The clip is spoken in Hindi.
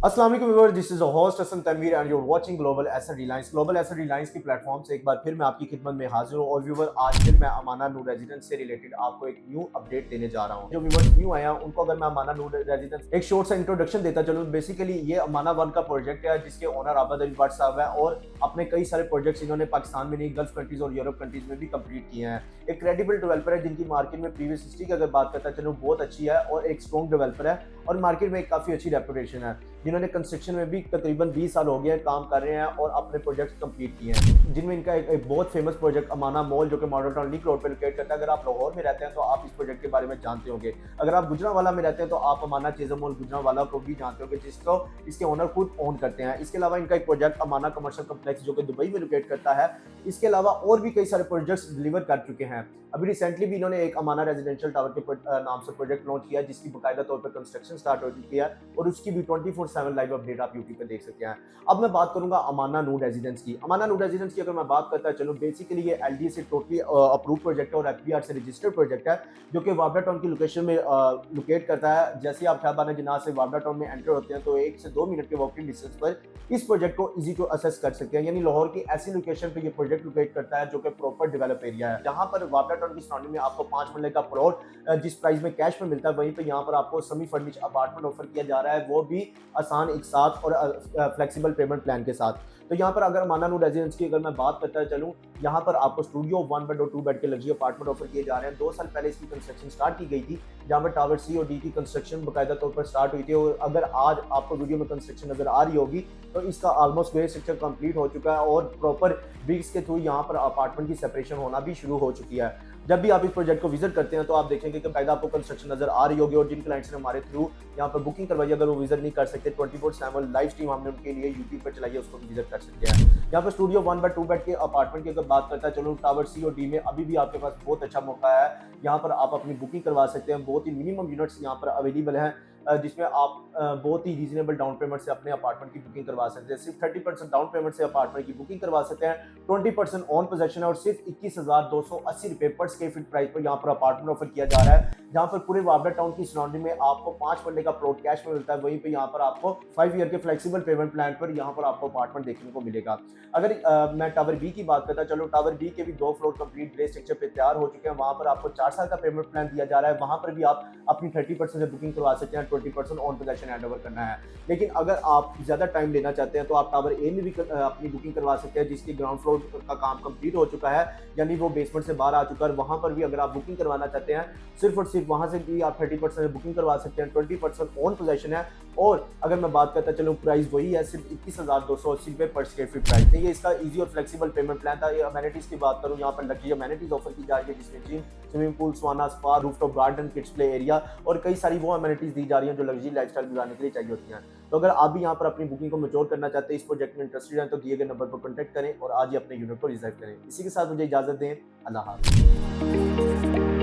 अस्सलाम वालेकुम viewers, this is host Hasan Tanveer and you are watching Global Asset Reliance. Global Asset Reliance की प्लेटफॉर्म से एक बार फिर मैं आपकी खिदमत में हाजिर हूं। और व्यूअर, आज फिर मैं अमाना नूर रेजिडेंस से रिलेटेड आपको एक न्यू अपडेट देने जा रहा हूं। जो व्यूअर्स न्यू आया उनको अगर मैं अमाना नूर रेजिडेंस एक शॉर्ट सा इंट्रोडक्शन देता चलूं। बेसिकली ये अमाना वन का प्रोजेक्ट है जिसके ओनर आबद अली भट्ट साहब है और अपने कई सारे प्रोजेक्ट्स इन्होंने पाकिस्तान में नहीं, गल्फ कंट्रीज और यूरोप कंट्रीज में भी कंप्लीट किए हैं। एक क्रेडिबल डेवलपर है जिनकी मार्केट में प्रीवियस हिस्ट्री की अगर बात करता चलूं बहुत अच्छी है और एक स्ट्रॉन्ग डेवलपर है और मार्केट में एक काफी अच्छी रेपुटेशन है। जिन्होंने कंस्ट्रक्शन में भी तकरीबन 20 साल हो गए काम कर रहे हैं और अपने प्रोजेक्ट्स कंप्लीट किए हैं, जिनमें इनका एक बहुत फेमस प्रोजेक्ट अमाना मॉल जो कि मॉडल टाउन लिंक रोड पर लोकेट करता है। अगर आप लाहौर में रहते हैं तो आप इस प्रोजेक्ट के बारे में जानते होंगे। अगर आप गुजरांवाला में रहते हैं तो आप अमाना चेज़र मॉल गुजरांवाला को भी जानते होंगे, जिसको इसके ओनर खुद ओन करते हैं। इसके अलावा इनका एक प्रोजेक्ट अमाना कमर्शियल कम्प्लेक्स जो कि दुबई में लोकेट करता है। इसके अलावा और भी कई सारे प्रोजेक्ट्स डिलीवर कर चुके हैं। अभी रिसेंटली भी इन्होंने एक अमाना रेजिडेंशियल टावर के नाम से प्रोजेक्ट लॉन्च किया जिसकी बाकायदा तौर पर कंस्ट्रक्शन स्टार्ट हो चुकी है और उसकी भी 24/7 लाइव अपडेट आप यूट्यूब पे देख सकते हैं। अब मैं बात करूंगा अमाना नूर रेजिडेंस की। अमाना नूर रेजिडेंस की अगर मैं बात करता चलूं, बेसिकली ये एलडीए से टोटली अप्रूव प्रोजेक्ट है और एफबीआर से रजिस्टर्ड प्रोजेक्ट है जो कि वाबड़ा टाउन की लोकेशन में लोकेट करता है। जैसे आप ख्याबाना जिन्ना से वाबड़ा टाउन में एंटर होते हैं तो 1 से 2 मिनट के वॉकिंग डिस्टेंस पर इस प्रोजेक्ट को इजी टू असेस कर सकते हैं। यानी लाहौर की ऐसी लोकेशन पे ये प्रोजेक्ट लोकेट करता है जो कि प्रॉपर डेवलप एरिया है, जहां पर वाबड़ा टाउन की सराउंडिंग में आपको 5 मरले का प्लॉट जिस प्राइस में कैश में मिलता है, वहीं पे यहाँ पर आपको सेमी फर्निश अपार्टमेंट ऑफर किया जा रहा है, वो भी आसान एक साथ और फ्लेक्सिबल पेमेंट प्लान के साथ। तो यहाँ पर अगर अमाना नूर रेजिडेंस की अगर मैं बात करता चलूँ, यहाँ पर आपको स्टूडियो 1 बेड और 2 बेड के लग्जरी अपार्टमेंट ऑफर किए जा रहे हैं। 2 साल पहले इसकी कंस्ट्रक्शन स्टार्ट की गई थी, जहाँ पर टावर सी और डी की कंस्ट्रक्शन बाकायदा तौर पर स्टार्ट हुई थी। और अगर आज आपको वीडियो में कंस्ट्रक्शन नजर आ रही होगी तो इसका ऑलमोस्ट बेस स्ट्रक्चर कंप्लीट हो चुका है और प्रॉपर ब्रिक्स के थ्रू यहाँ पर अपार्टमेंट की सेपरेशन होना भी शुरू हो चुकी है। जब भी आप इस प्रोजेक्ट को विजिट करते हैं तो आप देखेंगे कि बाकायदा आपको कंस्ट्रक्शन नजर आ रही होगी। और जिन क्लाइंट्स ने हमारे थ्रू यहाँ पर बुकिंग करवाई, अगर वो विजिट नहीं कर सकते, 24/7 लाइव स्ट्रीम हमने उनके लिए यूट्यूब पर चलाई है, उसको भी विजिट कर सकते हैं। यहाँ पर स्टूडियो 1 बेड 2 बेड के अपार्टमेंट की अगर बात करता है चलो, टावर सी और डी में अभी भी आपके पास बहुत अच्छा मौका है। यहाँ पर आप अपनी बुकिंग करवा सकते हैं। बहुत ही मिनिमम यूनिट्स यहाँ पर अवेलेबल हैं जिसमें आप बहुत ही रीजनेबल डाउन पेमेंट से अपने अपार्टमेंट की बुकिंग करवा सकते हैं। सिर्फ 30% डाउन पेमेंट से अपार्टमेंट की बुकिंग करवा सकते हैं। 20% ऑन पोजेशन है और सिर्फ 21,280 रुपए पर स्क्वायर फीट प्राइस पर यहाँ पर अपार्टमेंट ऑफर किया जा रहा है, जहाँ पर पूरे वाबड़ा टाउन की सराउंडिंग में आपको 5 मरले का प्लॉट कैश में मिलता है। वहीं पे यहाँ पर आपको 5 ईयर के फ्लेक्सिबल पेमेंट प्लान पर यहाँ पर आपको अपार्टमेंट देखने को मिलेगा। अगर मैं टावर बी की बात करता चलो, टावर बी के भी 2 फ्लोर कंप्लीट ग्रे स्ट्रक्चर पे तैयार हो चुके हैं। वहां पर आपको 4 साल का पेमेंट प्लान दिया जा रहा है। वहां पर भी आप अपनी 30% से बुकिंग करवा सकते हैं, 20% ऑन पोजेशन हैंड ओवर करना है। लेकिन अगर आप ज्यादा टाइम लेना चाहते हैं तो आप टावर ए में भी अपनी बुकिंग करवा सकते हैं, जिसकी ग्राउंड फ्लोर का काम कंप्लीट हो चुका है, यानी वो बेसमेंट से बाहर आ चुका है। वहां पर भी अगर आप बुकिंग करवाना चाहते हैं, सिर्फ और सिर्फ वहां से भी आप 30% बुकिंग करवा सकते हैं, 20% ऑन पोजेशन है। और अगर मैं बात करता चलूँ, प्राइस वही है, सिर्फ 21,280 रुपए पर स्क्वायर फीट प्राइस। ये इसका इजी और फ्लेक्सिबल पेमेंट प्लान था। ये अमेनिटीज की बात करूँ, यहाँ पर लग्जरी अमेनिटीज ऑफर की जा रही है, जिसमें gym, swimming pool, sauna, spa, rooftop garden, kids play area और कई सारी वो अमेनिटीज दी जा रही हैं जो लग्जरी लाइफस्टाइल गुजारने के लिए चाहिए होती हैं। तो अगर आप भी यहाँ पर अपनी बुकिंग को मैच्योर करना चाहते हैं, इस प्रोजेक्ट में इंटरेस्टेड हैं, तो दिए गए नंबर पर कॉन्टैक्ट करें और आज ही अपने यूनिट को रिजर्व करें। इसी के साथ मुझे इजाजत दें। अल्लाह हाफ़िज़।